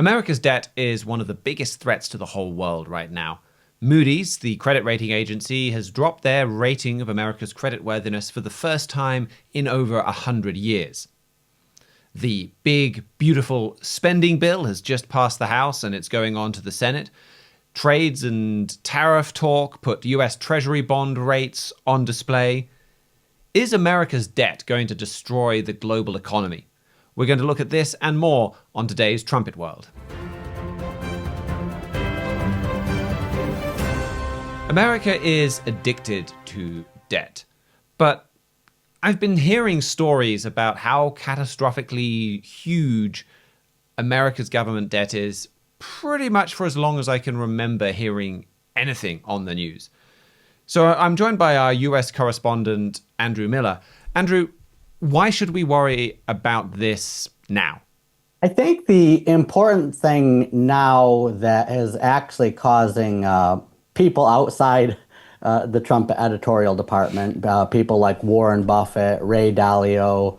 America's debt is one of the biggest threats to the whole world right now. Moody's, the credit rating agency, has dropped their rating of America's creditworthiness for the first time in over 100 years. The big, beautiful spending bill has just passed the House and it's going on to the Senate. Trades and tariff talk put U.S. Treasury bond rates on display. Is America's debt going to destroy the global economy? We're going to look at this and more on today's Trumpet World. America is addicted to debt, but I've been hearing stories about how catastrophically huge America's government debt is pretty much for as long as I can remember hearing anything on the news. So I'm joined by our U.S. correspondent, Andrew Miiller. Andrew, why should we worry about this now? I think the important thing now that is actually causing people outside the Trump editorial department, people like Warren Buffett, Ray Dalio,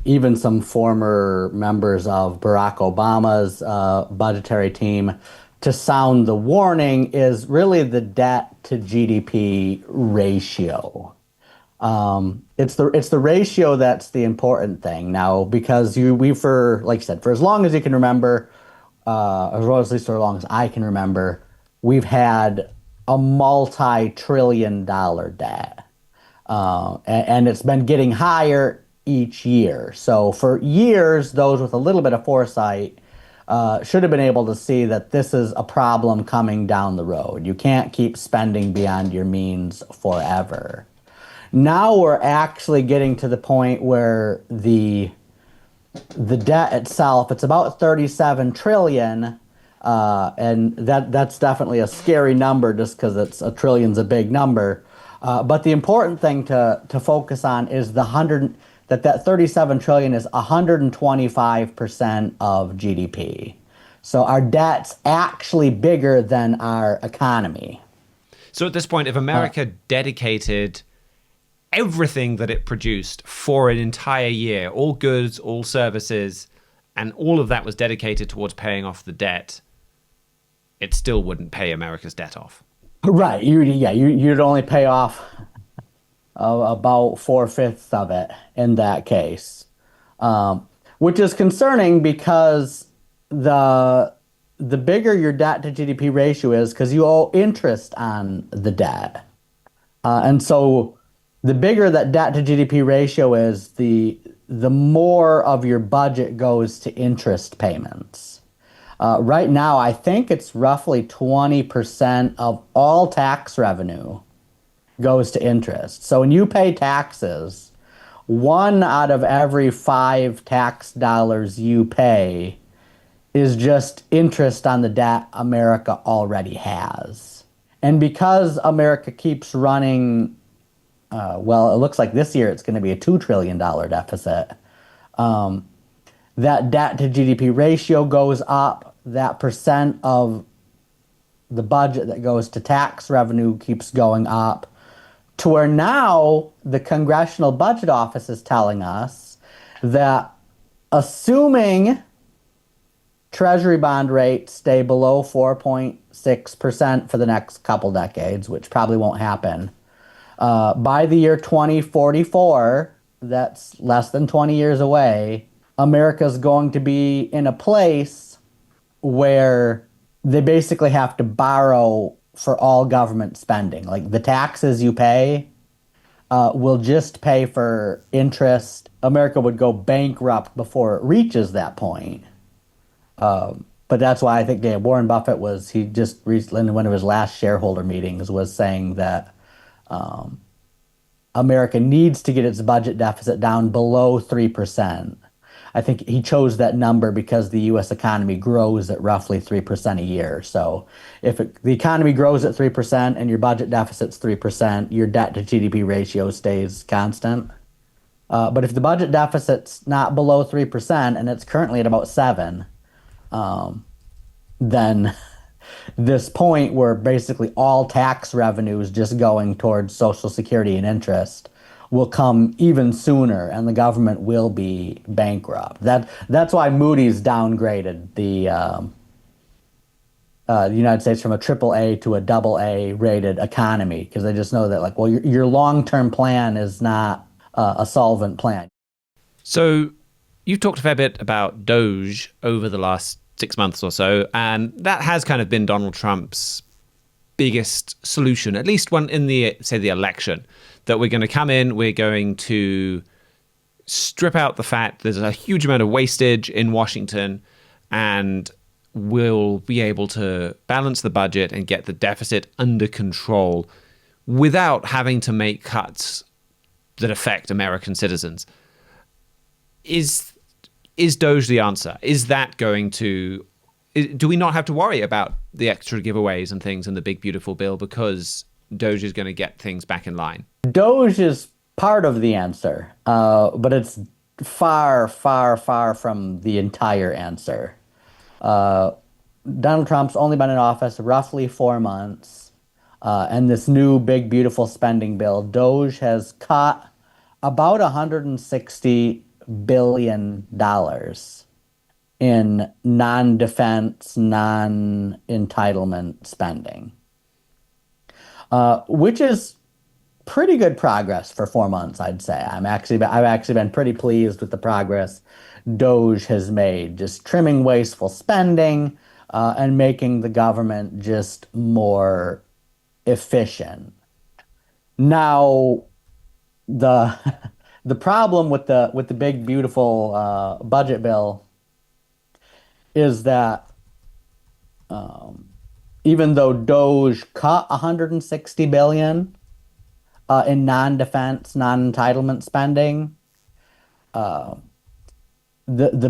even some former members of Barack Obama's budgetary team, to sound the warning is really the debt to GDP ratio. It's the ratio that's the important thing now, because like you said, for as long as you can remember, or at least for as long as I can remember, we've had a multi-trillion-dollar debt, and it's been getting higher each year. So for years, those with a little bit of foresight should have been able to see that this is a problem coming down the road. You can't keep spending beyond your means forever. Now we're actually getting to the point where the debt itself, it's about 37 trillion, and that's definitely a scary number just because a trillion is a big number. But the important thing to focus on is that 37 trillion is 125% of GDP. So our debt's actually bigger than our economy. So at this point, if America dedicated everything that it produced for an entire year, all goods, all services, and all of that was dedicated towards paying off the debt, it still wouldn't pay America's debt off. Right. You'd only pay off about 4/5 of it in that case, which is concerning because the bigger your debt to GDP ratio is, because you owe interest on the debt, and so the bigger that debt to GDP ratio is, the more of your budget goes to interest payments. Right now, I think it's roughly 20% of all tax revenue goes to interest. So when you pay taxes, 1 out of every 5 tax dollars you pay is just interest on the debt America already has. And because America keeps running, it looks like this year it's going to be a $2 trillion deficit, that debt to GDP ratio goes up. That percent of the budget that goes to tax revenue keeps going up, to where now the Congressional Budget Office is telling us that assuming Treasury bond rates stay below 4.6% for the next couple decades, which probably won't happen, by the year 2044, that's less than 20 years away, America's going to be in a place where they basically have to borrow for all government spending. Like the taxes you pay will just pay for interest. America would go bankrupt before it reaches that point. But that's why I think Warren Buffett he just recently, in one of his last shareholder meetings, was saying that America needs to get its budget deficit down below 3%. I think he chose that number because the U.S. economy grows at roughly 3% a year. So if the economy grows at 3% and your budget deficit's 3%, your debt to GDP ratio stays constant. But if the budget deficit's not below 3% and it's currently at about 7%, then this point where basically all tax revenue is just going towards Social Security and interest will come even sooner, and the government will be bankrupt. That's why Moody's downgraded the United States from a triple A to a double A rated economy, because they just know that, like, well, your long-term plan is not a solvent plan. So you've talked a fair bit about DOGE over the last 6 months or so, and that has kind of been Donald Trump's biggest solution, at least one in the, say, the election, that we're going to come in, we're going to strip out the fact there's a huge amount of wastage in Washington, and we'll be able to balance the budget and get the deficit under control without having to make cuts that affect American citizens. Is DOGE the answer? Is that going to... Do we not have to worry about the extra giveaways and things in the big, beautiful bill because DOGE is going to get things back in line? DOGE is part of the answer, but it's far, far, far from the entire answer. Donald Trump's only been in office roughly 4 months, and this new big, beautiful spending bill, DOGE has cut about $160 billion in non-defense, non-entitlement spending, which is pretty good progress for 4 months, I'd say. I've actually been pretty pleased with the progress DOGE has made, just trimming wasteful spending and making the government just more efficient. Now, the the problem with the big, beautiful budget bill is that even though DOGE cut $160 billion in non-defense, non-entitlement spending, the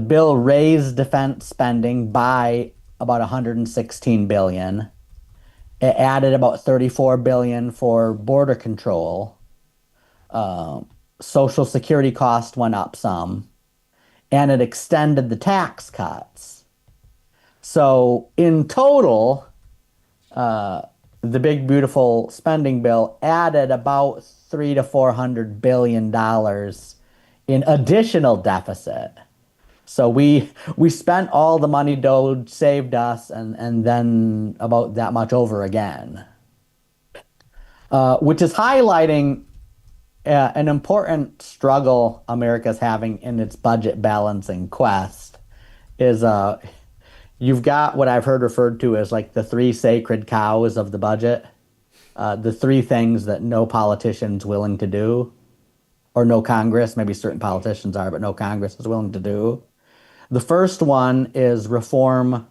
bill raised defense spending by about $116 billion. It added about $34 billion for border control. Social Security cost went up some, and it extended the tax cuts. So in total, the big, beautiful spending bill added about $300 to $400 billion in additional deficit. So we spent all the money DOGE saved us, and then about that much over again, which is highlighting an important struggle America's having in its budget balancing quest. Is you've got what I've heard referred to as like the three sacred cows of the budget, the three things that no politician's willing to do, or no Congress, maybe certain politicians are, but no Congress is willing to do. The first one is reform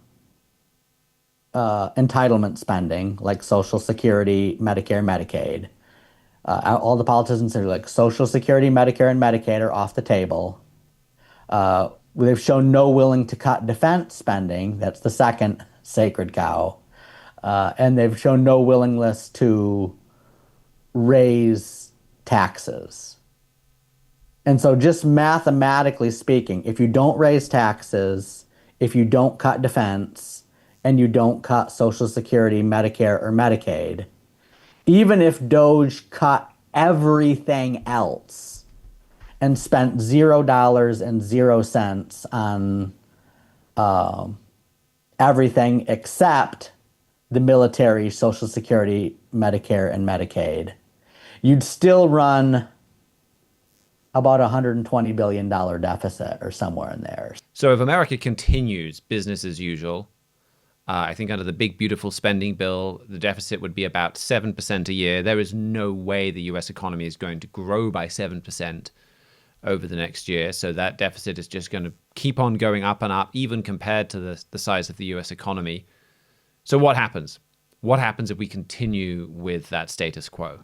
entitlement spending, like Social Security, Medicare, Medicaid. All the politicians are like, Social Security, Medicare, and Medicaid are off the table. They've shown no willing to cut defense spending. That's the second sacred cow. And they've shown no willingness to raise taxes. And so just mathematically speaking, if you don't raise taxes, if you don't cut defense, and you don't cut Social Security, Medicare, or Medicaid, even if DOGE cut everything else and spent $0 on everything except the military, Social Security, Medicare, and Medicaid, you'd still run about $120 billion deficit or somewhere in there. So if America continues business as usual, I think under the big, beautiful spending bill, the deficit would be about 7% a year. There is no way the U.S. economy is going to grow by 7% over the next year. So that deficit is just going to keep on going up and up, even compared to the size of the U.S. economy. So what happens? What happens if we continue with that status quo?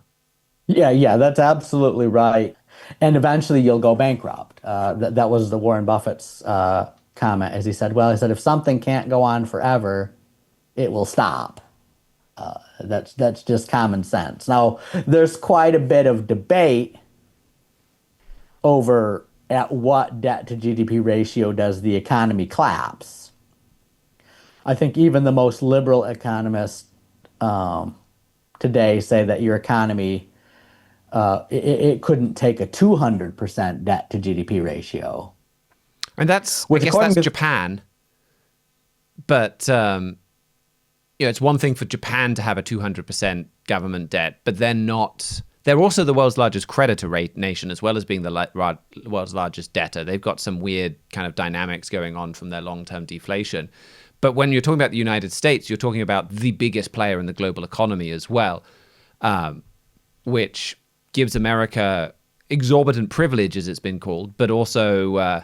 Yeah, that's absolutely right. And eventually you'll go bankrupt. That was the Warren Buffett's comment, as he said, if something can't go on forever, it will stop. That's just common sense. Now, there's quite a bit of debate over at what debt to GDP ratio does the economy collapse. I think even the most liberal economists today say that your economy it couldn't take a 200% debt to GDP ratio. And I Which, guess according that's to Japan. But it's one thing for Japan to have a 200% government debt, but they're not. They're also the world's largest creditor rate nation, as well as being the world's largest debtor. They've got some weird kind of dynamics going on from their long-term deflation. But when you're talking about the United States, you're talking about the biggest player in the global economy as well, which gives America exorbitant privilege, as it's been called, but also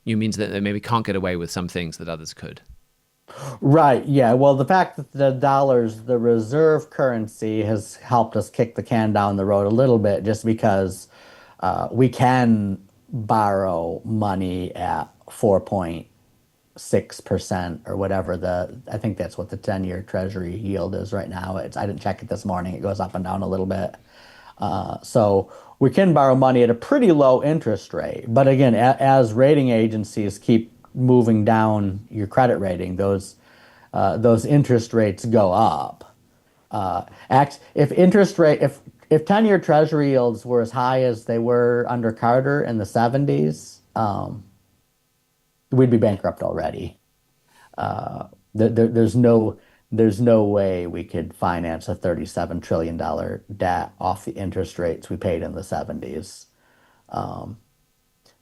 means that they maybe can't get away with some things that others could. Right, yeah. Well, the fact that the dollar's the reserve currency has helped us kick the can down the road a little bit, just because we can borrow money at 4.6% or whatever I think that's what the 10-year Treasury yield is right now. I didn't check it this morning. It goes up and down a little bit. So we can borrow money at a pretty low interest rate. But again, as rating agencies keep moving down your credit rating, those interest rates go up. If 10-year Treasury yields were as high as they were under Carter in the 70s, we'd be bankrupt already. There's no way we could finance a $37 trillion debt off the interest rates we paid in the 70s.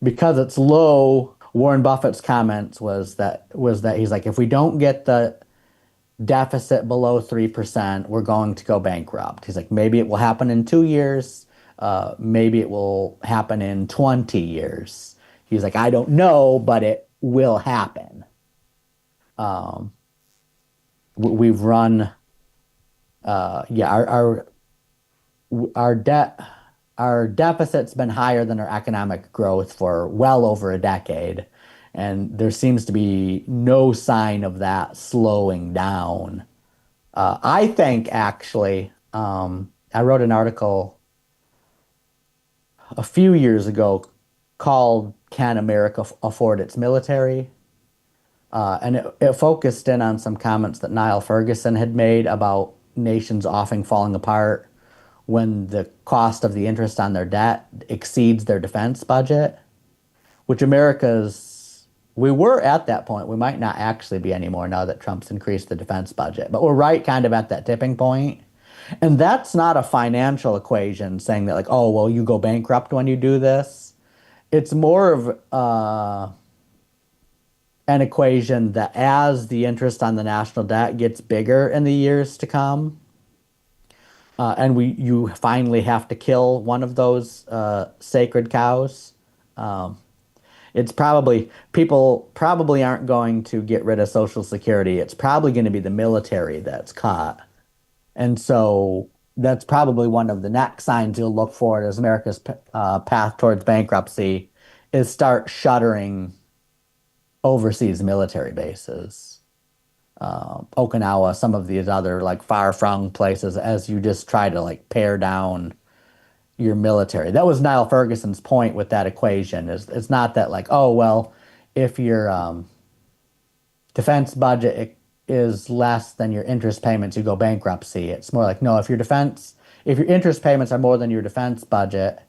Because it's low, Warren Buffett's comments was that he's like, if we don't get the deficit below 3%, we're going to go bankrupt. He's like, maybe it will happen in 2 years. Maybe it will happen in 20 years. He's like, I don't know, but it will happen. We've run, our debt. Our deficit's been higher than our economic growth for well over a decade, and there seems to be no sign of that slowing down. I think, actually, I wrote an article a few years ago called "Can America Afford Its Military?" And it focused in on some comments that Niall Ferguson had made about nations often falling apart when the cost of the interest on their debt exceeds their defense budget, which we were at that point. We might not actually be anymore now that Trump's increased the defense budget, but we're right kind of at that tipping point. And that's not a financial equation saying that, like, oh, well, you go bankrupt when you do this. It's more of an equation that as the interest on the national debt gets bigger in the years to come, and you finally have to kill one of those sacred cows. People probably aren't going to get rid of Social Security. It's probably going to be the military that's caught. And so that's probably one of the next signs you'll look for as America's path towards bankruptcy is start shuttering overseas military bases. Okinawa, some of these other like far-flung places, as you just try to like pare down your military. That was Niall Ferguson's point with that equation. It's not that like, oh, well, if your defense budget is less than your interest payments, you go bankruptcy. It's more like, no, if your interest payments are more than your defense budget,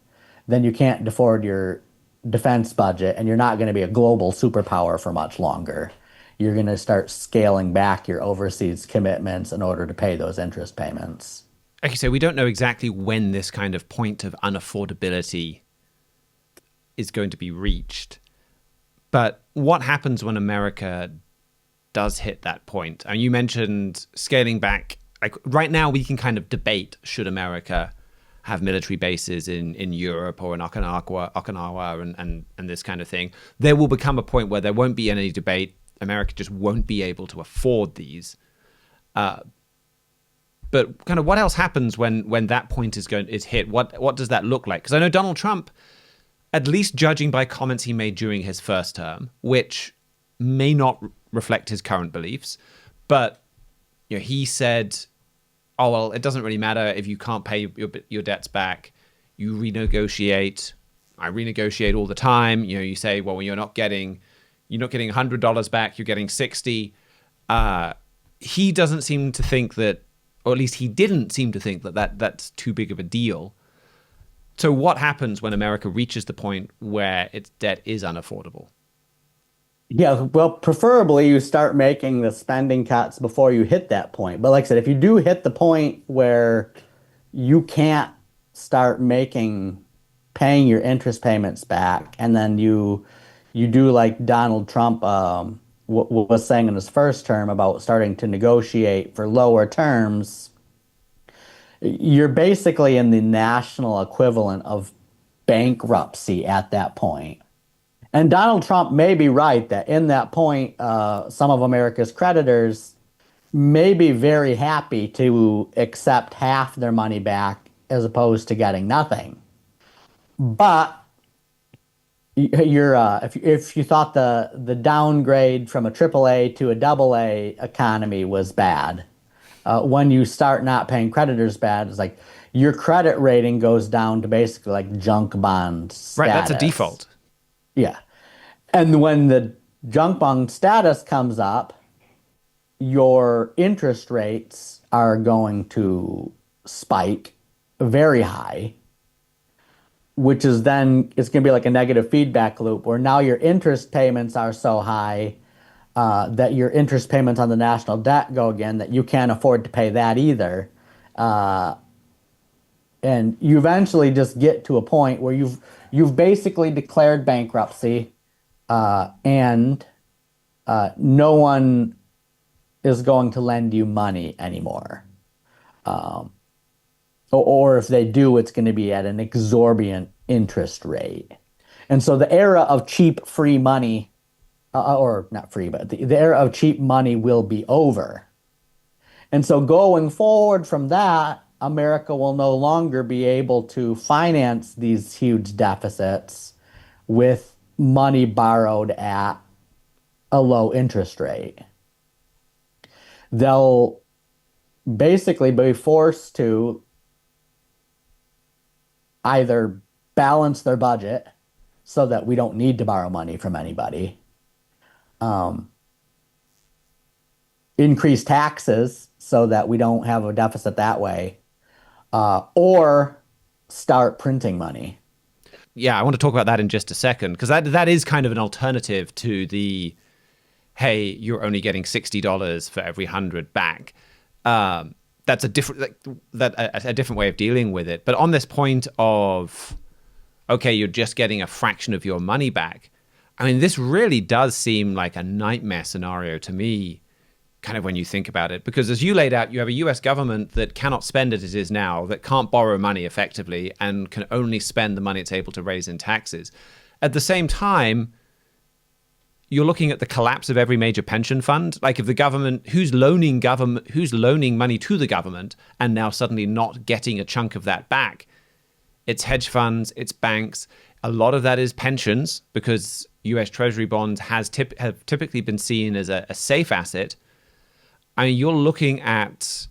then you can't afford your defense budget, and you're not going to be a global superpower for much longer. You're going to start scaling back your overseas commitments in order to pay those interest payments. Okay, so we don't know exactly when this kind of point of unaffordability is going to be reached. But what happens when America does hit that point? And you mentioned scaling back. Like right now, we can kind of debate, should America have military bases in Europe or in Okinawa and this kind of thing. There will become a point where there won't be any debate. America just won't be able to afford these. But kind of what else happens when that point is hit? What does that look like? Because I know Donald Trump, at least judging by comments he made during his first term, which may not reflect his current beliefs, but he said, oh, well, it doesn't really matter if you can't pay your debts back. You renegotiate. I renegotiate all the time. You say, well, you're not getting $100 back. You're getting $60. He doesn't seem to think that, or at least he didn't seem to think that that's too big of a deal. So what happens when America reaches the point where its debt is unaffordable? Yeah, well, preferably you start making the spending cuts before you hit that point. But like I said, if you do hit the point where you can't start paying your interest payments back, and then you do like Donald Trump was saying in his first term about starting to negotiate for lower terms, you're basically in the national equivalent of bankruptcy at that point. And Donald Trump may be right that in that point, some of America's creditors may be very happy to accept half their money back as opposed to getting nothing. But if you thought the downgrade from a AAA to a AA economy was bad, when you start not paying creditors bad, it's like your credit rating goes down to basically like junk bond Right, that's a status. default. Yeah. And when the junk bond status comes up, your interest rates are going to spike very high, which is then it's going to be like a negative feedback loop where now your interest payments are so high that your interest payments on the national debt go again that you can't afford to pay that either. Uh, and you eventually just get to a point where you've basically declared bankruptcy, and no one is going to lend you money anymore. Or if they do, it's going to be at an exorbitant interest rate. And so the era of cheap free money, or not free, but the era of cheap money will be over. And so going forward from that, America will no longer be able to finance these huge deficits with money borrowed at a low interest rate. They'll basically be forced to either balance their budget so that we don't need to borrow money from anybody, increase taxes so that we don't have a deficit that way, or start printing money. Yeah, I want to talk about that in just a second because that is kind of an alternative to the hey, you're only getting $60 for every 100 back. That's a different a different way of dealing with it. But on this point of okay, you're just getting a fraction of your money back. I mean, this really does seem like a nightmare scenario to me, kind of when you think about it, because as you laid out, you have a US government that cannot spend it as it is now, that can't borrow money effectively and can only spend the money it's able to raise in taxes. At the same time, you're looking at the collapse of every major pension fund. Like if the government, who's loaning money to the government and now suddenly not getting a chunk of that back? It's hedge funds, it's banks. A lot of that is pensions because US Treasury bonds have typically been seen as a safe asset. I mean, you're looking at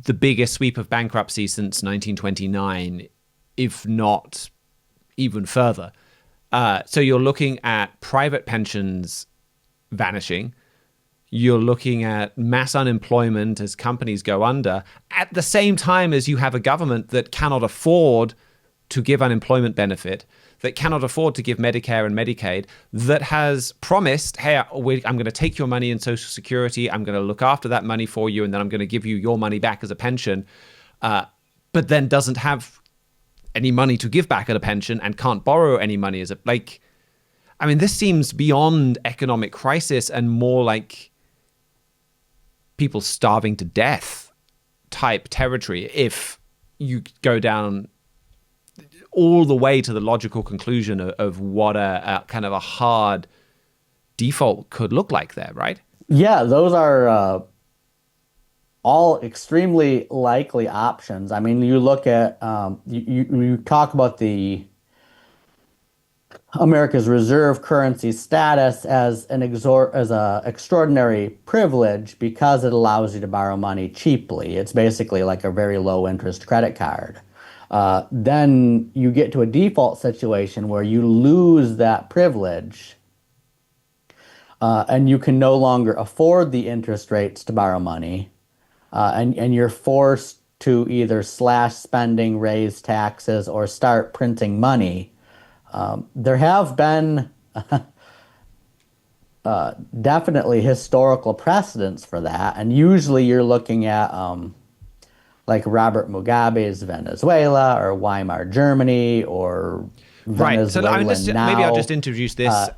the biggest sweep of bankruptcy since 1929, if not even further. So you're looking at private pensions vanishing. You're looking at mass unemployment as companies go under, at the same time as you have a government that cannot afford to give unemployment benefit, that cannot afford to give Medicare and Medicaid, that has promised, hey, I'm going to take your money in Social Security, I'm going to look after that money for you, and then I'm going to give you your money back as a pension, but then doesn't have any money to give back at a pension and can't borrow any money as a, like, I mean, this seems beyond economic crisis and more like people starving to death type territory if you go down all the way to the logical conclusion of what a kind of a hard default could look like there, right? Yeah, those are all extremely likely options. I mean, you look at you talk about the America's reserve currency status as as a extraordinary privilege because it allows you to borrow money cheaply. It's basically like a very low interest credit card. Then you get to a default situation where you lose that privilege, and you can no longer afford the interest rates to borrow money, and you're forced to either slash spending, raise taxes, or start printing money. There have been definitely historical precedents for that, and usually you're looking at like Robert Mugabe's Venezuela or Weimar Germany or Right. So I mean, Venezuela maybe I'll now. just introduce this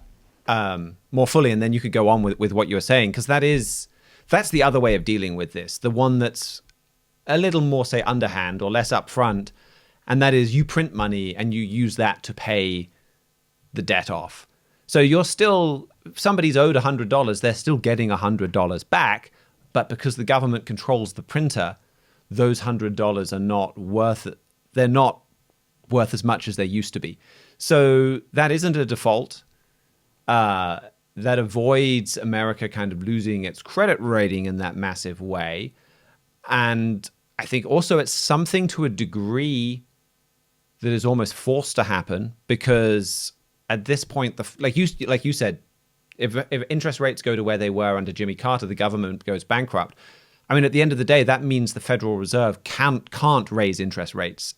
more fully, and then you could go on with what you were saying, because that's the other way of dealing with this, the one that's a little more, say, underhand or less upfront, and that is you print money and you use that to pay the debt off. So you're still, if somebody's owed $100, they're still getting $100 back, but because the government controls the printer, those $100 are not worth it. They're not worth as much as they used to be. So that isn't a default. That avoids America kind of losing its credit rating in that massive way. And I think also it's something to a degree that is almost forced to happen, because at this point, like you said, if interest rates go to where they were under Jimmy Carter, the government goes bankrupt. I mean, at the end of the day, that means the Federal Reserve can't raise interest rates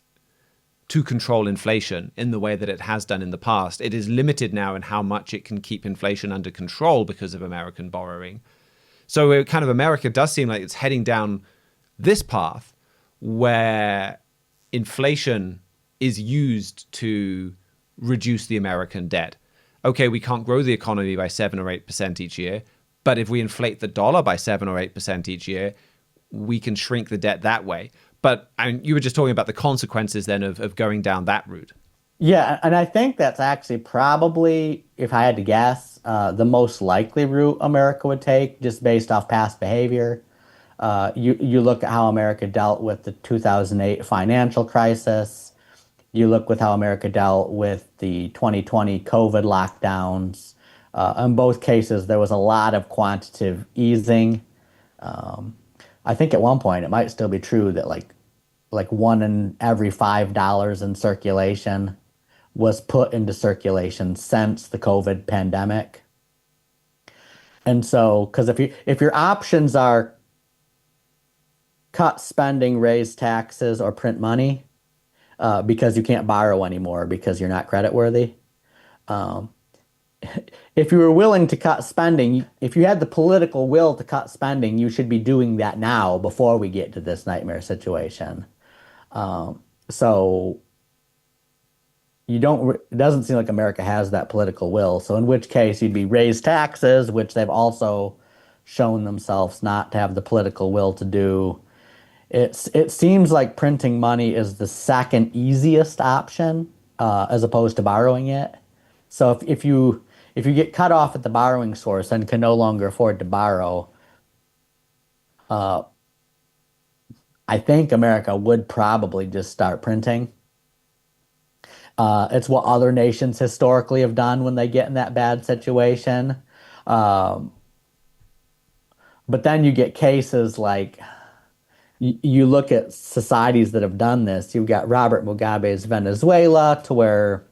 to control inflation in the way that it has done in the past. It is limited now in how much it can keep inflation under control because of American borrowing. So kind of America does seem like it's heading down this path where inflation is used to reduce the American debt. Okay, we can't grow the economy by 7 or 8% each year, but if we inflate the dollar by 7 or 8% each year, we can shrink the debt that way. But you were just talking about the consequences then of going down that route. Yeah, and I think that's actually probably, if I had to guess, the most likely route America would take, just based off past behavior. You look at how America dealt with the 2008 financial crisis. You look with how America dealt with the 2020 COVID lockdowns. In both cases, there was a lot of quantitative easing. I think at one point it might still be true that like one in every $5 in circulation was put into circulation since the COVID pandemic. And so, because if your options are cut spending, raise taxes, or print money, because you can't borrow anymore because you're not creditworthy. If you were willing to cut spending, if you had the political will to cut spending, you should be doing that now before we get to this nightmare situation. So it doesn't seem like America has that political will. So in which case you'd be raise taxes, which they've also shown themselves not to have the political will to do. It seems like printing money is the second easiest option, as opposed to borrowing it. So if you get cut off at the borrowing source and can no longer afford to borrow, I think America would probably just start printing. It's what other nations historically have done when they get in that bad situation. But then you get cases like, you look at societies that have done this. You've got Robert Mugabe's Venezuela, to where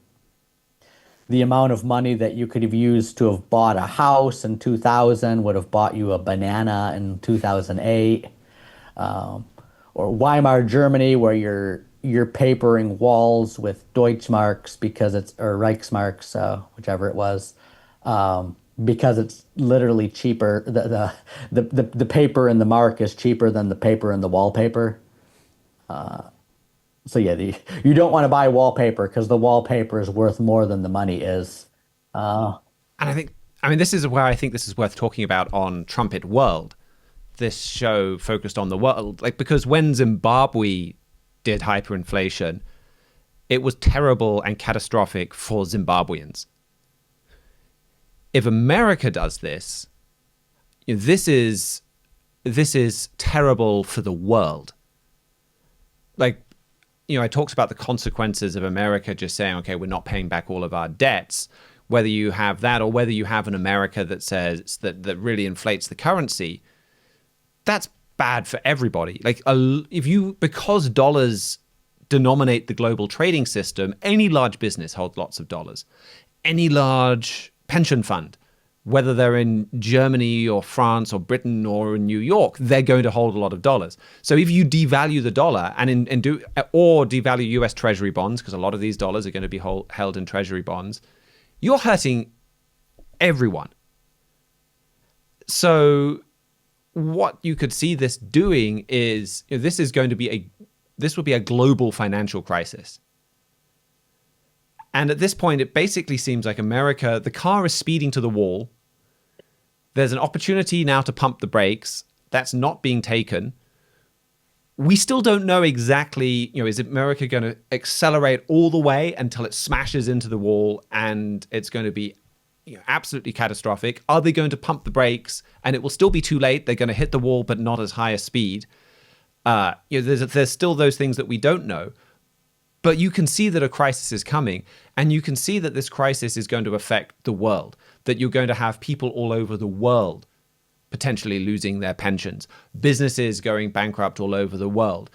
the amount of money that you could have used to have bought a house in 2000 would have bought you a banana in 2008. Or Weimar Germany, where you're papering walls with Deutschmarks or Reichsmarks, whichever it was, because it's literally cheaper. The paper in the mark is cheaper than the paper in the wallpaper. So yeah, you don't want to buy wallpaper because the wallpaper is worth more than the money is. And this is where I think this is worth talking about on Trumpet World. This show focused on the world, because when Zimbabwe did hyperinflation, it was terrible and catastrophic for Zimbabweans. If America does this, this is terrible for the world. I talked about the consequences of America just saying, okay, we're not paying back all of our debts. Whether you have that or whether you have an America that says that really inflates the currency, that's bad for everybody. Because dollars denominate the global trading system, any large business holds lots of dollars. Any large pension fund whether they're in Germany or France or Britain or in New York, they're going to hold a lot of dollars. So if you devalue the dollar or devalue US Treasury bonds, because a lot of these dollars are going to be held in Treasury bonds, you're hurting everyone. So what you could see this doing is, this will be a global financial crisis. And at this point, it basically seems like America, the car is speeding to the wall. There's an opportunity now to pump the brakes. That's not being taken. We still don't know exactly, is America going to accelerate all the way until it smashes into the wall and it's going to be absolutely catastrophic? Are they going to pump the brakes and it will still be too late? They're going to hit the wall, but not as high a speed. There's still those things that we don't know. But you can see that a crisis is coming, and you can see that this crisis is going to affect the world, that you're going to have people all over the world potentially losing their pensions, businesses going bankrupt all over the world,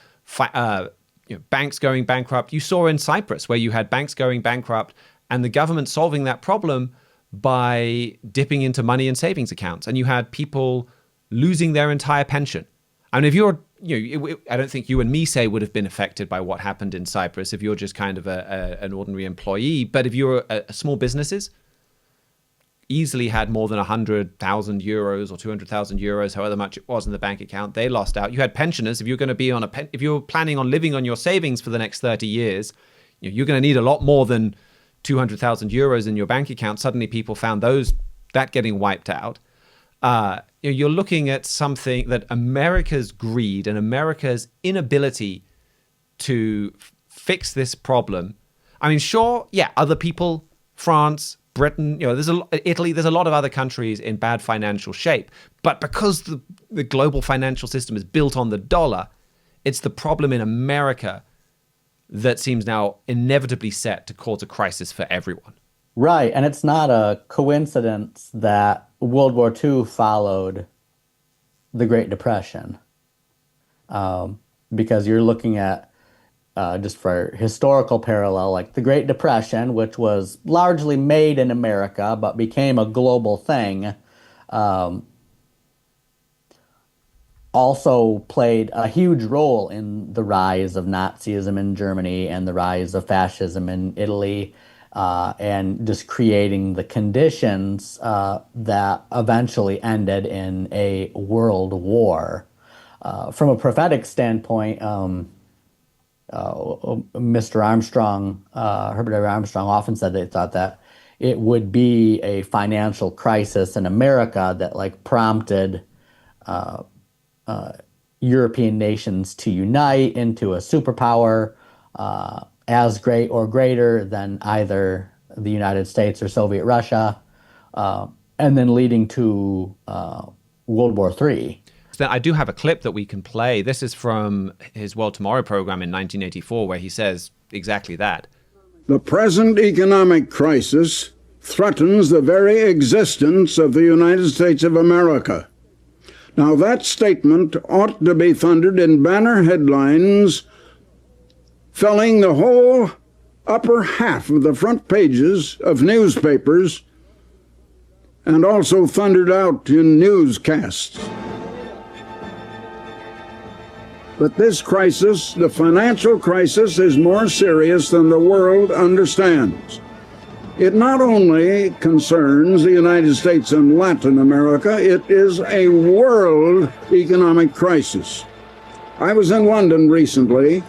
banks going bankrupt. You saw in Cyprus where you had banks going bankrupt and the government solving that problem by dipping into money in savings accounts, and you had people losing their entire pension. And if you're I don't think you and me would have been affected by what happened in Cyprus if you're just kind of an ordinary employee. But if you're small businesses, easily had more than 100,000 euros or 200,000 euros, however much it was in the bank account, they lost out. You had pensioners. If you're going to be if you're planning on living on your savings for the next 30 years, you're going to need a lot more than 200,000 euros in your bank account. Suddenly people found that getting wiped out. You're looking at something that America's greed and America's inability to fix this problem. I mean, sure, other people, France, Britain, Italy, there's a lot of other countries in bad financial shape. But because the global financial system is built on the dollar, it's the problem in America that seems now inevitably set to cause a crisis for everyone. Right, and it's not a coincidence that World War II followed the Great Depression, because you're looking at, just for historical parallel, like the Great Depression, which was largely made in America but became a global thing, also played a huge role in the rise of Nazism in Germany and the rise of fascism in Italy. And just creating the conditions that eventually ended in a world war. From a prophetic standpoint, Mr. Armstrong, Herbert A. Armstrong, often said they thought that it would be a financial crisis in America that prompted European nations to unite into a superpower, as great or greater than either the United States or Soviet Russia, and then leading to World War III. So I do have a clip that we can play. This is from his World Tomorrow program in 1984, where he says exactly that. The present economic crisis threatens the very existence of the United States of America. Now, that statement ought to be thundered in banner headlines filling the whole upper half of the front pages of newspapers and also thundered out in newscasts. But this crisis, the financial crisis, is more serious than the world understands. It not only concerns the United States and Latin America, it is a world economic crisis. I was in London recently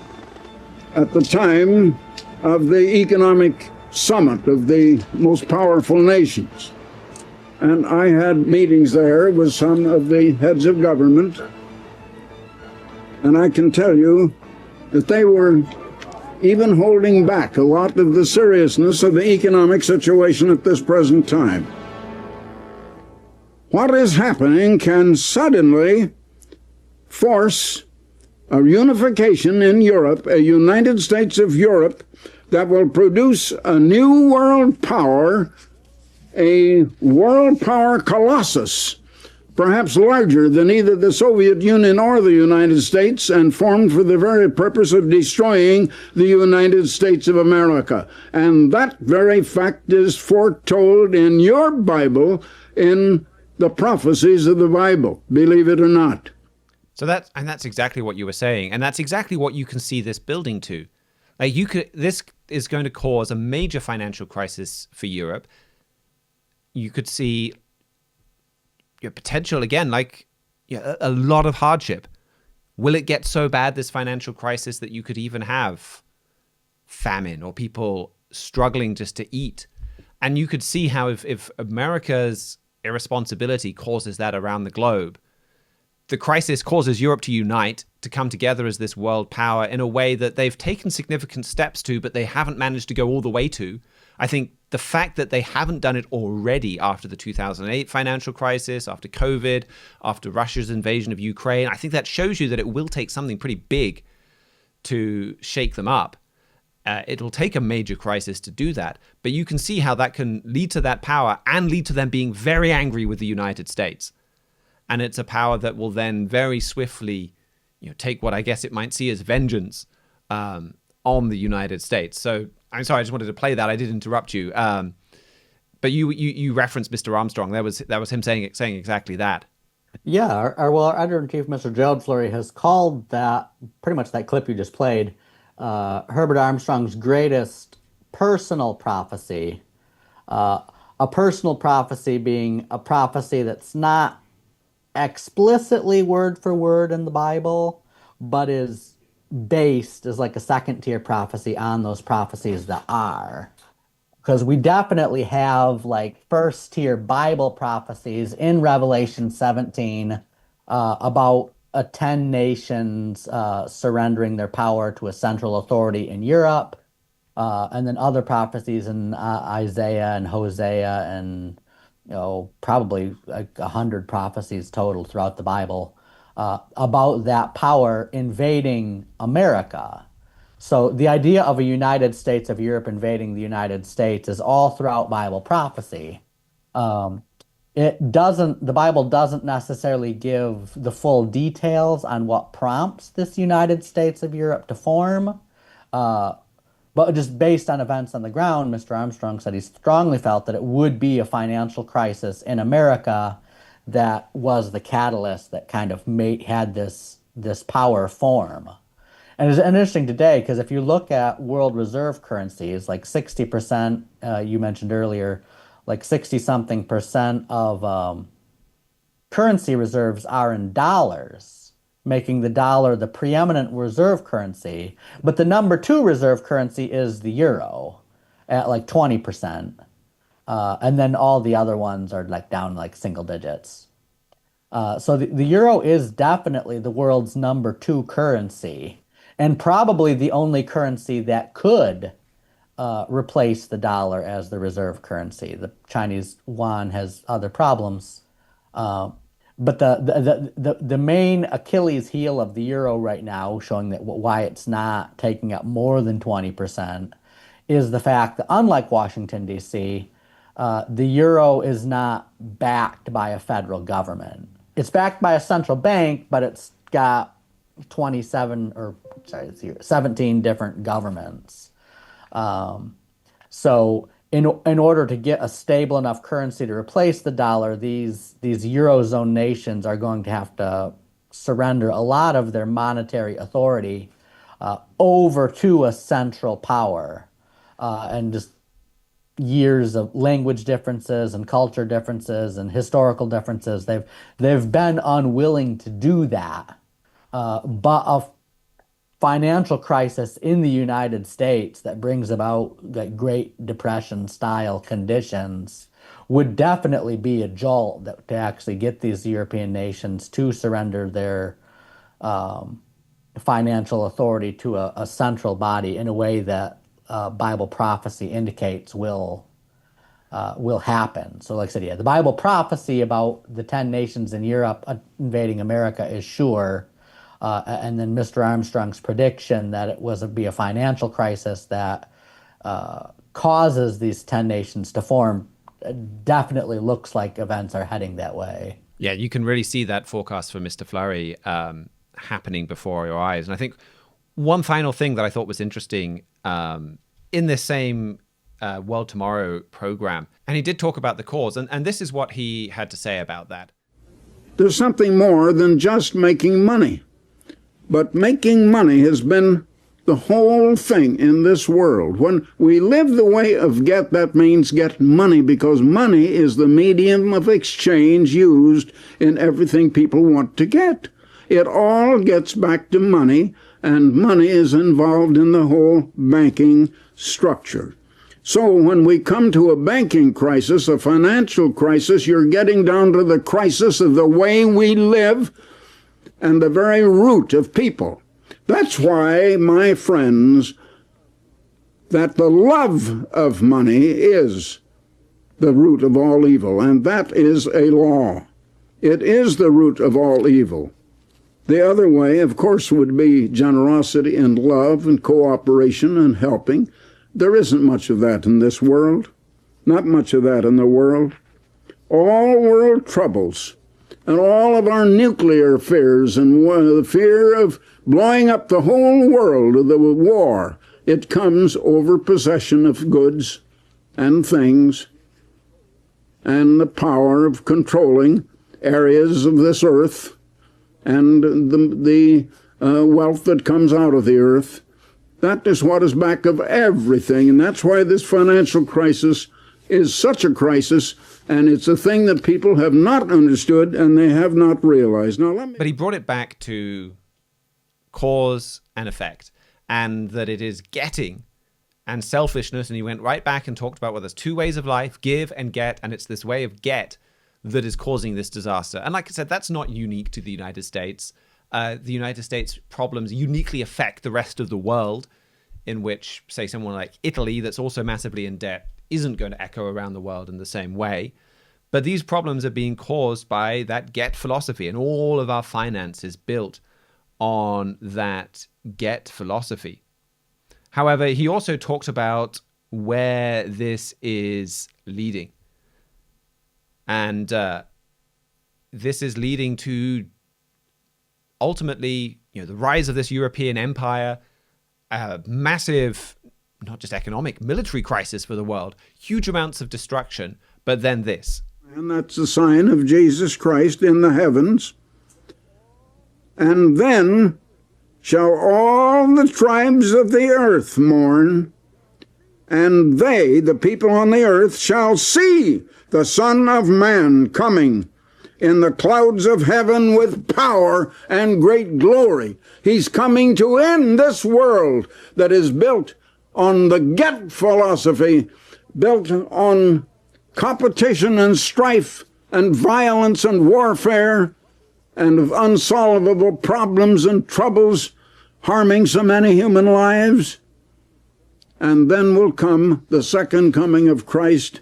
at the time of the economic summit of the most powerful nations. And I had meetings there with some of the heads of government. And I can tell you that they were even holding back a lot of the seriousness of the economic situation at this present time. What is happening can suddenly force a unification in Europe, a United States of Europe, that will produce a new world power, a world power colossus perhaps larger than either the Soviet Union or the United States, and formed for the very purpose of destroying the United States of America. And that very fact is foretold in your Bible, in the prophecies of the Bible, believe it or not. So that's exactly what you were saying, and that's exactly what you can see this building to. This is going to cause a major financial crisis for Europe. You could see your potential again, a lot of hardship. Will it get so bad, this financial crisis, that you could even have famine or people struggling just to eat? And you could see how if America's irresponsibility causes that around the globe, the crisis causes Europe to unite, to come together as this world power in a way that they've taken significant steps to, but they haven't managed to go all the way to. I think the fact that they haven't done it already after the 2008 financial crisis, after COVID, after Russia's invasion of Ukraine, I think that shows you that it will take something pretty big to shake them up. It'll take a major crisis to do that, but you can see how that can lead to that power and lead to them being very angry with the United States. And it's a power that will then very swiftly, take what I guess it might see as vengeance on the United States. So I'm sorry, I just wanted to play that. I did interrupt you, but you referenced Mr. Armstrong. That was him saying exactly that. Yeah, our editor-in-chief, Mr. Gerald Fleury, has called that, pretty much that clip you just played, Herbert Armstrong's greatest personal prophecy. A personal prophecy being a prophecy that's not explicitly word for word in the Bible, but is based as like a second-tier prophecy on those prophecies that are. Because we definitely have like first-tier Bible prophecies in Revelation 17 about 10 nations surrendering their power to a central authority in Europe, and then other prophecies in Isaiah and Hosea, and probably like 100 prophecies total throughout the Bible about that power invading America. So the idea of a United States of Europe invading the United States is all throughout Bible prophecy. The Bible doesn't necessarily give the full details on what prompts this United States of Europe to form. But just based on events on the ground, Mr. Armstrong said he strongly felt that it would be a financial crisis in America that was the catalyst that kind of had this power form. And it's interesting today because if you look at world reserve currencies, like 60%, you mentioned earlier, like 60-something% of currency reserves are in dollars, making the dollar the preeminent reserve currency. But the number 2 reserve currency is the euro at like 20%. And then all the other ones are like down like single digits. So the euro is definitely the world's number 2 currency, and probably the only currency that could replace the dollar as the reserve currency. The Chinese yuan has other problems. But the main Achilles heel of the euro right now, showing that why it's not taking up more than 20%, is the fact that unlike Washington, D.C., the euro is not backed by a federal government. It's backed by a central bank, but it's got 17 different governments. So in order to get a stable enough currency to replace the dollar, these Eurozone nations are going to have to surrender a lot of their monetary authority over to a central power. And just years of language differences and culture differences and historical differences, they've been unwilling to do that. But a financial crisis in the United States that brings about like Great Depression style conditions would definitely be a jolt to actually get these European nations to surrender their financial authority to a central body in a way that Bible prophecy indicates will happen. So like I said, yeah, the Bible prophecy about the 10 nations in Europe invading America is sure. And then Mr. Armstrong's prediction that it would be a financial crisis that causes these 10 nations to form definitely looks like events are heading that way. Yeah, you can really see that forecast for Mr. Flurry happening before your eyes. And I think one final thing that I thought was interesting in this same World Tomorrow program, and he did talk about the cause, and this is what he had to say about that. There's something more than just making money. But making money has been the whole thing in this world. When we live the way of get, that means get money, because money is the medium of exchange used in everything people want to get. It all gets back to money, and money is involved in the whole banking structure. So when we come to a banking crisis, a financial crisis, you're getting down to the crisis of the way we live and the very root of people. That's why, my friends, that the love of money is the root of all evil, and that is a law. It is the root of all evil. The other way, of course, would be generosity and love and cooperation and helping. There isn't much of that in this world, not much of that in the world. All world troubles and all of our nuclear fears and the fear of blowing up the whole world of the war, it comes over possession of goods and things and the power of controlling areas of this earth and the wealth that comes out of the earth. That is what is back of everything, and that's why this financial crisis is such a crisis, and it's a thing that people have not understood and they have not realized. But he brought it back to cause and effect, and that it is getting and selfishness, and he went right back and talked about, well, there's two ways of life, give and get, and it's this way of get that is causing this disaster. And like I said, that's not unique to the United States. The United States problems uniquely affect the rest of the world, in which, say, someone like Italy that's also massively in debt isn't going to echo around the world in the same way. But these problems are being caused by that get philosophy, and all of our finance is built on that get philosophy. However, he also talked about where this is leading. And this is leading to ultimately, the rise of this European empire, a massive, not just economic, military crisis for the world, huge amounts of destruction, but then this. And that's the sign of Jesus Christ in the heavens. And then shall all the tribes of the earth mourn, and they, the people on the earth, shall see the Son of Man coming in the clouds of heaven with power and great glory. He's coming to end this world that is built on the get philosophy, built on competition and strife and violence and warfare and of unsolvable problems and troubles harming so many human lives. And then will come the second coming of Christ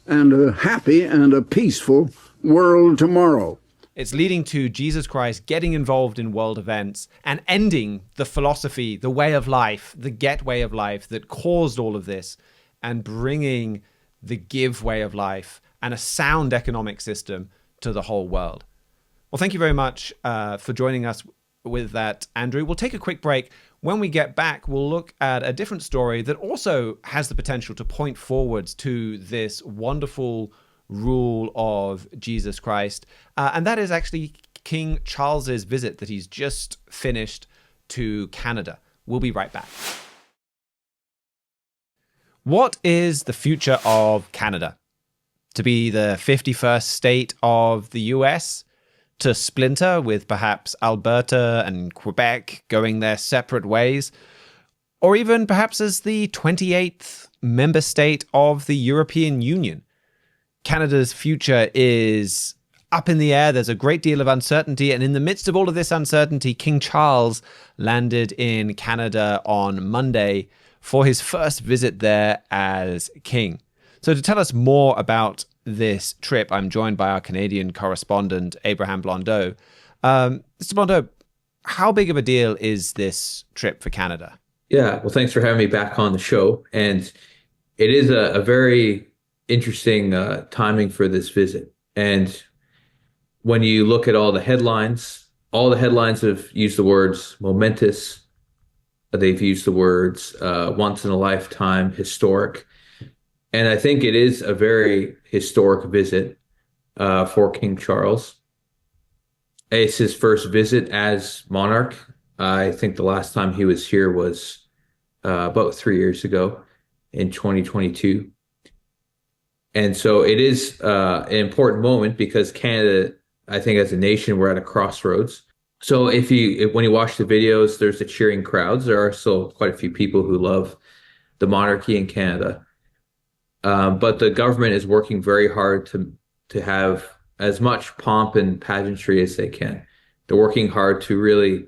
and a happy and a peaceful world tomorrow. It's leading to Jesus Christ getting involved in world events and ending the philosophy, the way of life, the get way of life that caused all of this, and bringing the give way of life and a sound economic system to the whole world. Well, thank you very much for joining us with that, Andrew. We'll take a quick break. When we get back, we'll look at a different story that also has the potential to point forwards to this wonderful rule of Jesus Christ. And that is actually King Charles's visit that he's just finished to Canada. We'll be right back. What is the future of Canada? To be the 51st state of the US? To splinter with perhaps Alberta and Quebec going their separate ways? Or even perhaps as the 28th member state of the European Union? Canada's future is up in the air. There's a great deal of uncertainty. And in the midst of all of this uncertainty, King Charles landed in Canada on Monday for his first visit there as king. So to tell us more about this trip, I'm joined by our Canadian correspondent, Abraham Blondeau. Mr. Blondeau, how big of a deal is this trip for Canada? Yeah, well, thanks for having me back on the show. And it is a very interesting timing for this visit. And when you look at all the headlines have used the words momentous. They've used the words once in a lifetime, historic. And I think it is a very historic visit for King Charles. It's his first visit as monarch. I think the last time he was here was about 3 years ago in 2022. And so it is an important moment because Canada, I think as a nation, we're at a crossroads. So when you watch the videos, there's the cheering crowds. There are still quite a few people who love the monarchy in Canada. But the government is working very hard to have as much pomp and pageantry as they can. They're working hard to really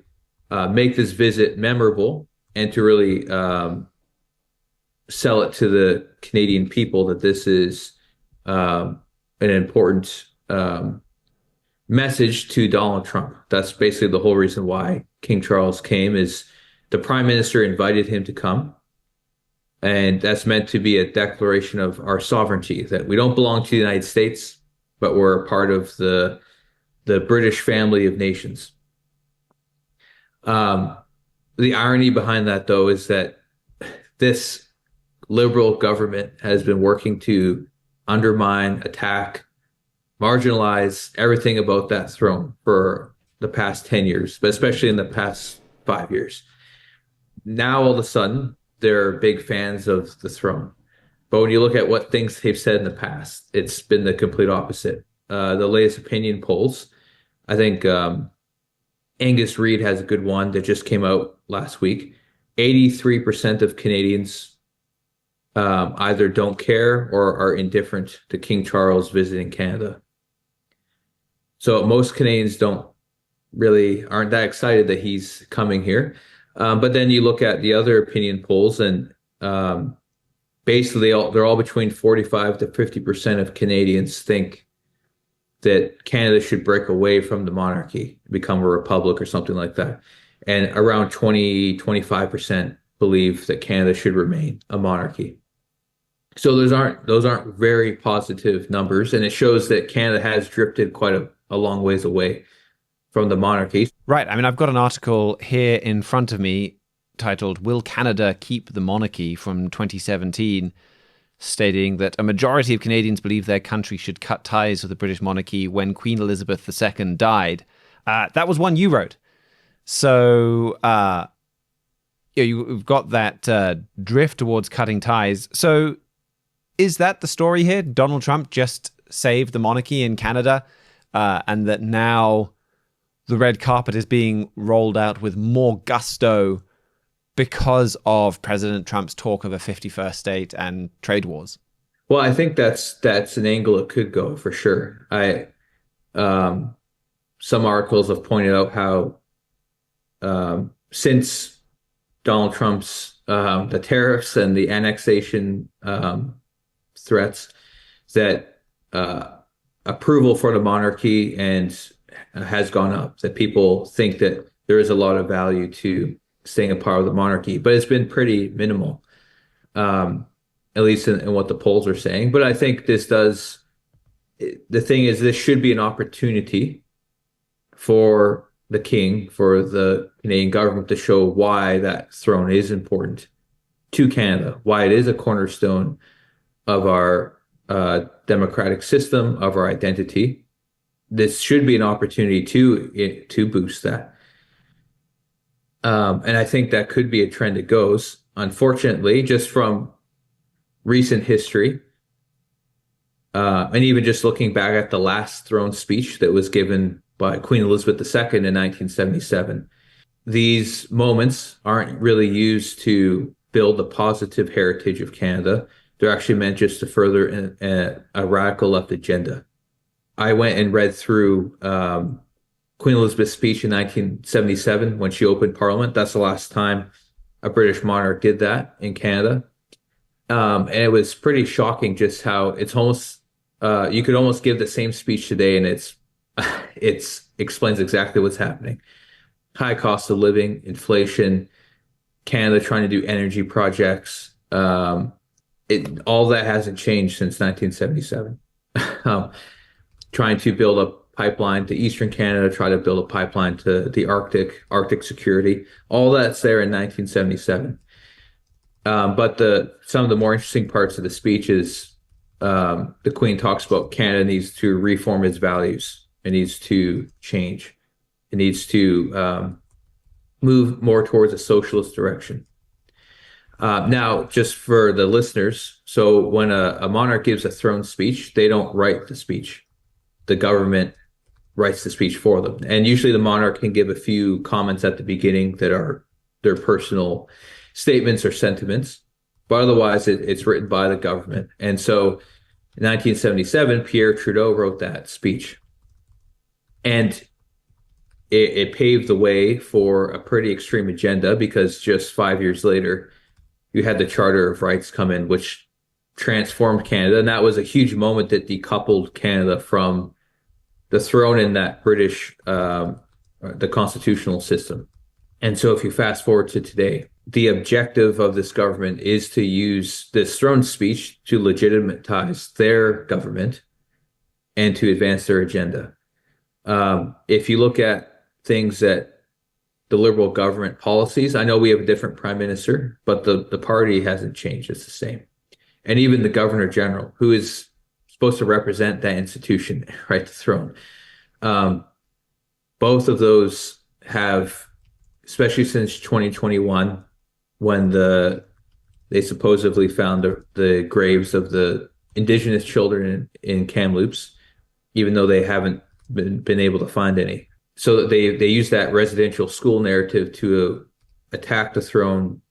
make this visit memorable and to really sell it to the Canadian people that this is an important message to Donald Trump. That's basically the whole reason why King Charles came, is the Prime Minister invited him to come. And that's meant to be a declaration of our sovereignty, that we don't belong to the United States, but we're a part of the British family of nations. The irony behind that, though, is that this Liberal government has been working to undermine, attack, marginalize everything about that throne for the past 10 years, but especially in the past 5 years. Now, all of a sudden, they're big fans of the throne. But when you look at what things they've said in the past, it's been the complete opposite. The latest opinion polls, I think Angus Reid has a good one that just came out last week. 83% of Canadians either don't care or are indifferent to King Charles visiting Canada. So most Canadians aren't that excited that he's coming here. But then you look at the other opinion polls, and basically they're all between 45 to 50% of Canadians think that Canada should break away from the monarchy, become a republic or something like that. And around 25% believe that Canada should remain a monarchy. So those aren't very positive numbers, and it shows that Canada has drifted quite a long ways away from the monarchy. Right. I mean, I've got an article here in front of me titled "Will Canada Keep the Monarchy?" from 2017, stating that a majority of Canadians believe their country should cut ties with the British monarchy when Queen Elizabeth II died. That was one you wrote. So you've got that drift towards cutting ties. So is that the story here? Donald Trump just saved the monarchy in Canada, and that now the red carpet is being rolled out with more gusto because of President Trump's talk of a 51st state and trade wars? Well, I think that's an angle it could go for sure. Some articles have pointed out how since Donald Trump's the tariffs and the annexation threats, that approval for the monarchy has gone up. That people think that there is a lot of value to staying a part of the monarchy, but it's been pretty minimal, at least in what the polls are saying. But I think the thing is, this should be an opportunity for the king, for the Canadian government to show why that throne is important to Canada, why it is a cornerstone of our democratic system, of our identity. This should be an opportunity to boost that. And I think that could be a trend that goes. Unfortunately, just from recent history, and even just looking back at the last throne speech that was given by Queen Elizabeth II in 1977, these moments aren't really used to build the positive heritage of Canada. They're actually meant just to further a radical left agenda. I went and read through Queen Elizabeth's speech in 1977 when she opened Parliament. That's the last time a British monarch did that in Canada. And it was pretty shocking just how it's almost, you could almost give the same speech today and it explains exactly what's happening. High cost of living, inflation, Canada trying to do energy projects. All that hasn't changed since 1977. Trying to build up pipeline to Eastern Canada, try to build a pipeline to the Arctic security. All that's there in 1977. But some of the more interesting parts of the speech is the Queen talks about Canada needs to reform its values. It needs to change. It needs to move more towards a socialist direction. Now, just for the listeners, so when a monarch gives a throne speech, they don't write the speech. The government writes the speech for them. And usually the monarch can give a few comments at the beginning that are their personal statements or sentiments, but otherwise it's written by the government. And so in 1977, Pierre Trudeau wrote that speech. And it paved the way for a pretty extreme agenda, because just 5 years later, you had the Charter of Rights come in, which transformed Canada. And that was a huge moment that decoupled Canada from the throne in that British, the constitutional system. And so if you fast forward to today, the objective of this government is to use this throne speech to legitimatize their government and to advance their agenda. If you look at things that the Liberal government policies, I know we have a different prime minister, but the party hasn't changed. It's the same. And even the governor general, who is supposed to represent that institution, right, the throne. Both of those have, especially since 2021, when they supposedly found the graves of the Indigenous children in Kamloops, even though they haven't been able to find any. So they use that residential school narrative to attack the throne,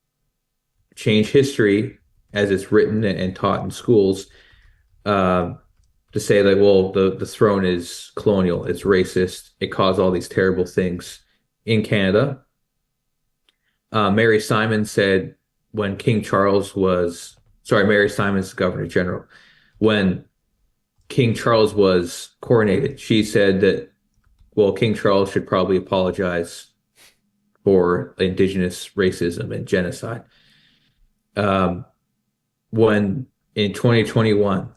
change history as it's written and taught in schools, to say that, well, the throne is colonial, it's racist, it caused all these terrible things in Canada. Mary Simon said when Mary Simon's the Governor General, when King Charles was coronated, she said that, well, King Charles should probably apologize for Indigenous racism and genocide. When in 2021,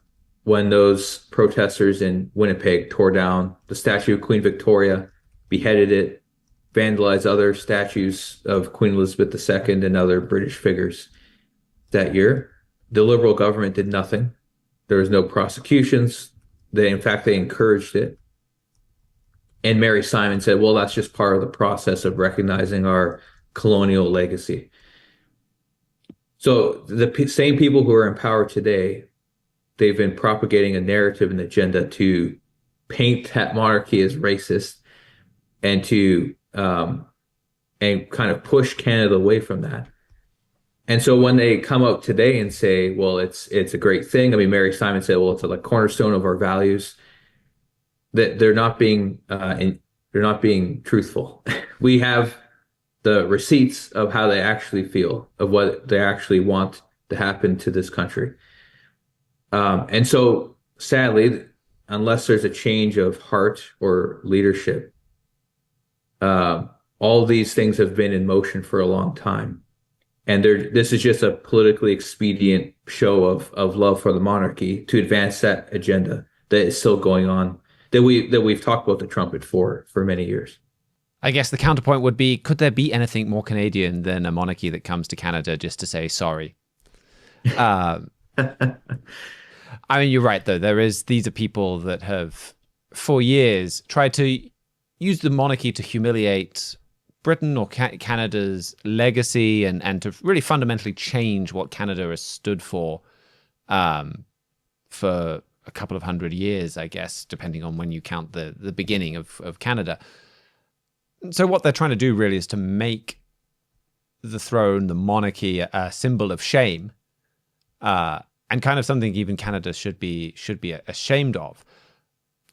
when those protesters in Winnipeg tore down the statue of Queen Victoria, beheaded it, vandalized other statues of Queen Elizabeth II and other British figures that year, the Liberal government did nothing. There was no prosecutions. They encouraged it. And Mary Simon said, well, that's just part of the process of recognizing our colonial legacy. So the same people who are in power today, they've been propagating a narrative and agenda to paint that monarchy as racist and to and kind of push Canada away from that. And so when they come out today and say, well, it's a great thing. I mean, Mary Simon said, well, it's a cornerstone of our values. That they're not being truthful. We have the receipts of how they actually feel, of what they actually want to happen to this country. And so sadly, unless there's a change of heart or leadership, all these things have been in motion for a long time. And this is just a politically expedient show of love for the monarchy to advance that agenda that is still going on, that we've talked about the trumpet for many years. I guess the counterpoint would be, could there be anything more Canadian than a monarchy that comes to Canada just to say sorry? I mean, you're right, though. These are people that have, for years, tried to use the monarchy to humiliate Britain or Canada's legacy and to really fundamentally change what Canada has stood for a couple of hundred years, I guess, depending on when you count the beginning of Canada. So what they're trying to do really is to make the throne, the monarchy, a symbol of shame, and kind of something even Canada should be ashamed of.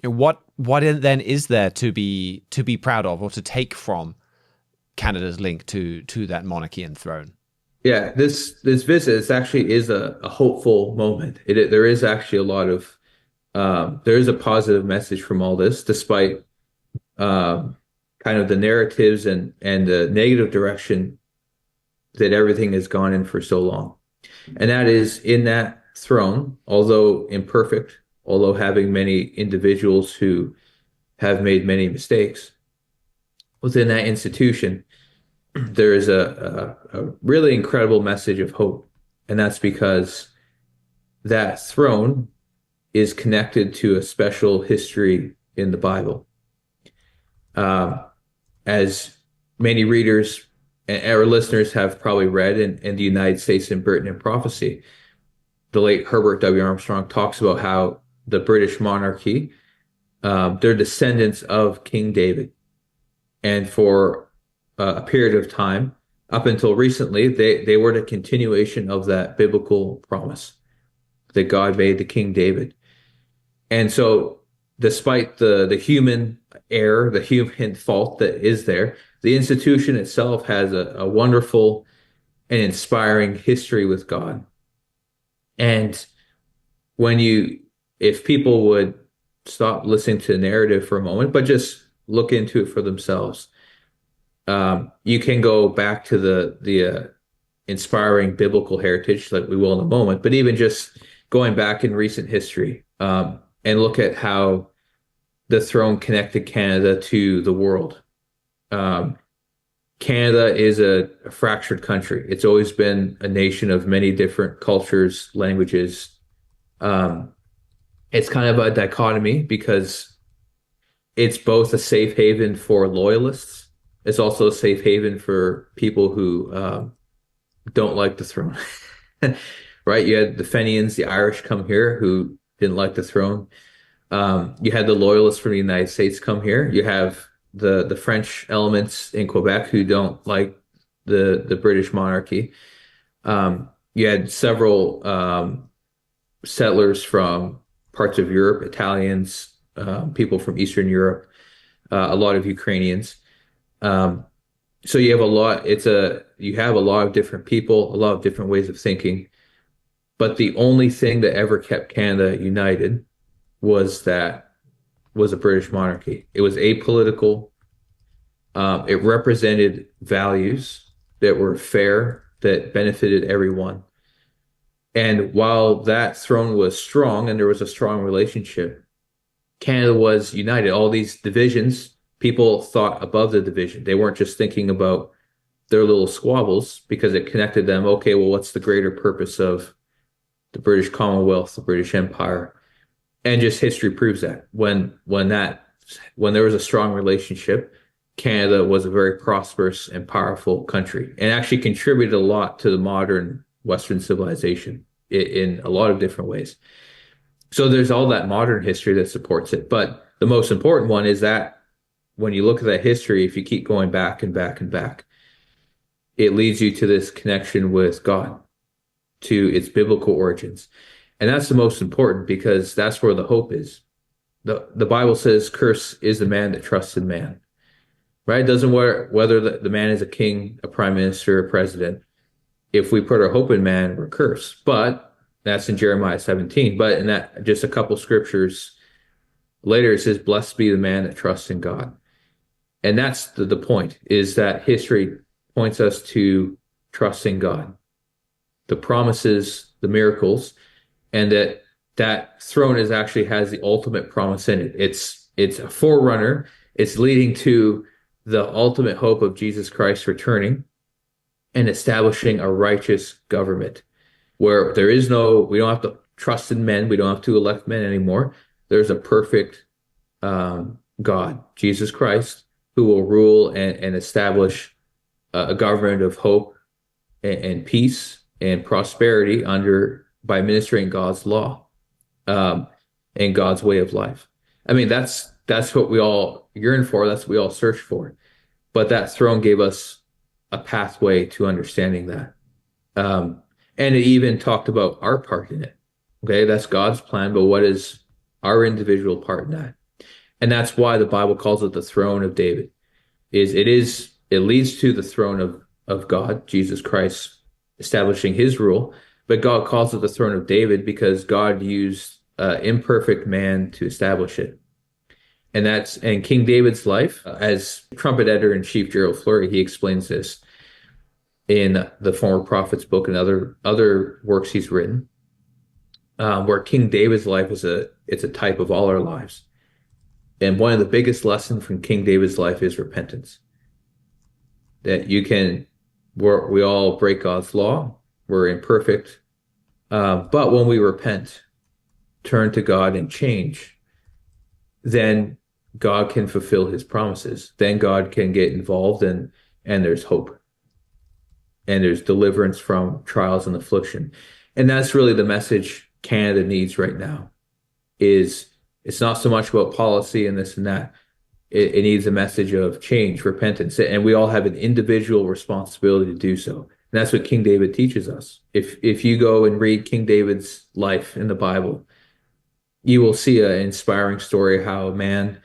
What then is there to be proud of or to take from Canada's link to that monarchy and throne? Yeah, this visit actually is a hopeful moment. There is actually a lot of there is a positive message from all this, despite kind of the narratives and the negative direction that everything has gone in for so long. And that is, in that throne, although imperfect, although having many individuals who have made many mistakes. Within that institution, there is a really incredible message of hope. And that's because that throne is connected to a special history in the Bible. As many readers and our listeners have probably read in the United States and Britain in Prophecy, the late Herbert W. Armstrong talks about how the British monarchy, they're descendants of King David. And for a period of time, up until recently, they were the continuation of that biblical promise that God made to King David. And so despite the human error, the human fault that is there, the institution itself has a wonderful and inspiring history with God. And if people would stop listening to the narrative for a moment, but just look into it for themselves, you can go back to the inspiring biblical heritage like we will in a moment, but even just going back in recent history, and look at how the throne connected Canada to the world. Canada is a fractured country. It's always been a nation of many different cultures, languages. It's kind of a dichotomy because it's both a safe haven for loyalists. It's also a safe haven for people who don't like the throne. Right? You had the Fenians, the Irish come here who didn't like the throne. You had the loyalists from the United States come here. You have the French elements in Quebec who don't like the British monarchy. You had several settlers from parts of Europe, Italians, people from Eastern Europe, a lot of Ukrainians. So you have you have a lot of different people, a lot of different ways of thinking. But the only thing that ever kept Canada united was a British monarchy. It was apolitical. It represented values that were fair, that benefited everyone. And while that throne was strong and there was a strong relationship, Canada was united. All these divisions, people thought above the division. They weren't just thinking about their little squabbles because it connected them. Okay, well, what's the greater purpose of the British Commonwealth, the British Empire? And just history proves that when there was a strong relationship, Canada was a very prosperous and powerful country and actually contributed a lot to the modern Western civilization in a lot of different ways. So there's all that modern history that supports it. But the most important one is that when you look at that history, if you keep going back and back and back, it leads you to this connection with God, to its biblical origins. And that's the most important because that's where the hope is. The Bible says, "Curse is the man that trusts in man." Right? It doesn't matter whether the man is a king, a prime minister, a president. If we put our hope in man, we're cursed. But that's in Jeremiah 17. But in that, just a couple scriptures later, it says, "Blessed be the man that trusts in God." And that's the point, is that history points us to trusting God, the promises, the miracles, and that throne actually has the ultimate promise in it. It's a forerunner. It's leading to the ultimate hope of Jesus Christ returning and establishing a righteous government where we don't have to trust in men. We don't have to elect men anymore. There's a perfect God, Jesus Christ, who will rule and establish a government of hope and peace and prosperity by administering God's law and God's way of life. I mean, that's what we all yearn for. That's what we all search for. But that throne gave us a pathway to understanding that. And it even talked about our part in it. Okay, that's God's plan, but what is our individual part in that? And that's why the Bible calls it the throne of David. It leads to the throne of God, Jesus Christ, establishing his rule. But God calls it the throne of David because God used imperfect man to establish it. And King David's life, as trumpet editor-in-chief Gerald Flurry, he explains this in the Former Prophets book and other works he's written, where King David's life it's a type of all our lives. And one of the biggest lessons from King David's life is repentance. That we all break God's law. We're imperfect. But when we repent, turn to God and change, then God can fulfill his promises. Then God can get involved and there's hope. And there's deliverance from trials and affliction. And that's really the message Canada needs right now. It's not so much about policy and this and that. It needs a message of change, repentance, and we all have an individual responsibility to do so. And that's what King David teaches us. If you go and read King David's life in the Bible, you will see an inspiring story how a man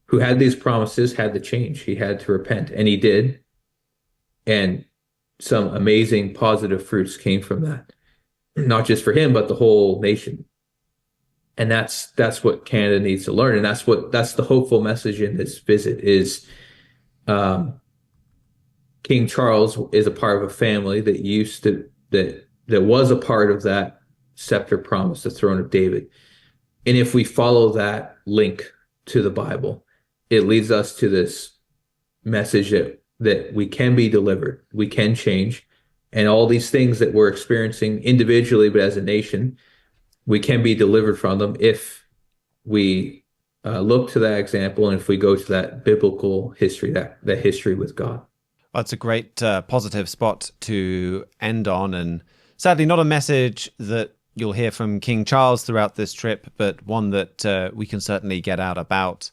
who had these promises had to change. He had to repent, and he did. And some amazing positive fruits came from that, not just for him, but the whole nation. And that's what Canada needs to learn. And that's the hopeful message in this visit is King Charles is a part of a family that was a part of that scepter promise, the throne of David. And if we follow that link to the Bible, it leads us to this message that we can be delivered, we can change, and all these things that we're experiencing individually, but as a nation, we can be delivered from them if we look to that example and if we go to that biblical history, that history with God. Well, it's a great positive spot to end on, and sadly not a message that you'll hear from King Charles throughout this trip, but one that we can certainly get out about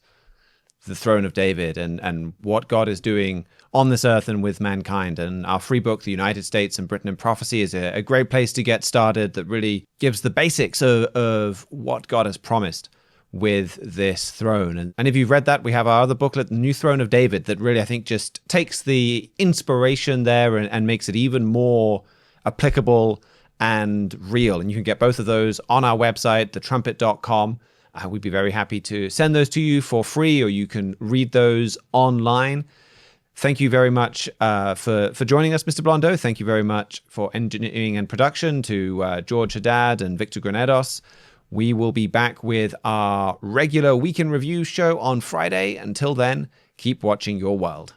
the throne of David and what God is doing on this earth and with mankind. And our free book, The United States and Britain in Prophecy, is a great place to get started that really gives the basics of what God has promised with this throne. And if you've read that, we have our other booklet, The New Throne of David, that really, I think, just takes the inspiration there and makes it even more applicable and real. And you can get both of those on our website, thetrumpet.com. We'd be very happy to send those to you for free, or you can read those online. Thank you very much for joining us, Mr. Blondeau. Thank you very much for engineering and production to George Haddad and Victor Granados. We will be back with our regular Week in Review show on Friday. Until then, keep watching your world.